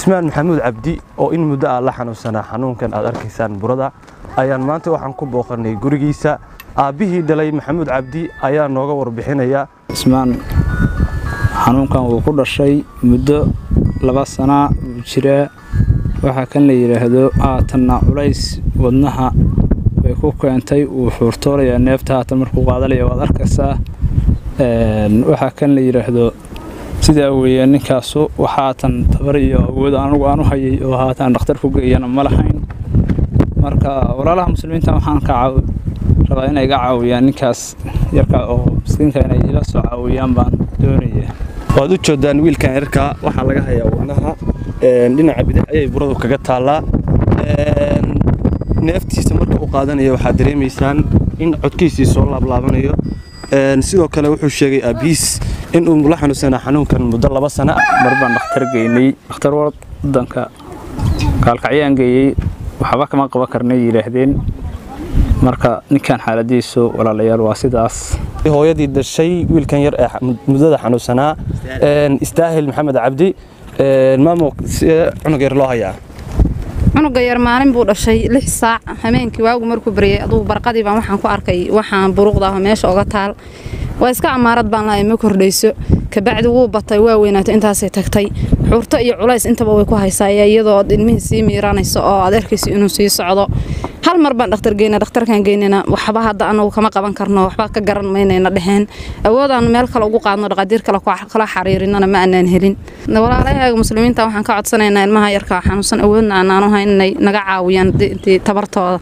Ismaan Maxamuud Cabdi oo in muddo ah la xanuunsanaa xanuunkan aad arkaysaan burada ayaan maanta waxaan ku booqanay gurigiisa aabihii dhalay Maxamuud Cabdi ayaa nooga warbixinaya. Ismaan xanuunkan uu ku dhashay muddo 2 sano jira waxa kan la yiraahdo aatanna culays wadnaha way ku keentay uu xurtooraya neefta haatan markuu qaadalayo waad arkaysaa waxa kan la yiraahdo sida weeyaan ninkaas waxa tan tabar iyo awood aanu hayay oo haatan dhakhtar ku geeyana ma lahayn marka walaalaha muslimiinta waxaan ka rabaa inay iga caawiyaan ninkaas yarka oo miskiinka inay ila soo caawiyaan baan doonayaa. waad u jeedaan wiilkan yarka waxa laga hayaa wadnaha dhinaca bidix ayay buradu kaga taalaa neeftiisa marka uu qaadanayo waxa dareemaysaan in codkiisa soo laablaabanayo sidoo kale wuxuu sheegay abiis in uu la xanuunsanaa xanuunkan muddo 2 sano marban dhakhtar geeyay dhakhtar wadanka kalkaciyaan geeyay waxba kama qaban karnay yiraahdeen marka ninkan xaaladiisu walaalayaal waa sidaas. hooyadii dhashay wiilkan yar ee muddada xanuunsanaa istaahil Maxamed Cabdi maamo cunug yar loo hayaa cunuga yar maalin buu dhashay 6 saac habeenkii waagu markuu bariyay aduu barqadii baan waxaan ku arkay waxaan buruqda meesha uga taal waa iska amaarad baan lahayn ma kordhayso ka bacdi wuu batay waa weynaatay intaasay tagtay xurto iyo culays intaba way ku haysaa iyadoo ilmihiisii miiranayso oo adeerkiisa inuu sii socdo hal mar baan dhakhtarkan geynina waxba hadda anagu kama qaban karno waxba ka garan maynayna dhaheen awoodaan meel kale ugu qaadno dhaqaatiir kala xariirinana ma aanan helin walaalayaga muslimiinta waxaan ka codsanaynaa ilmaha yarka xanuunsan awoodna aanu haynay naga caawiyaan tabartooda.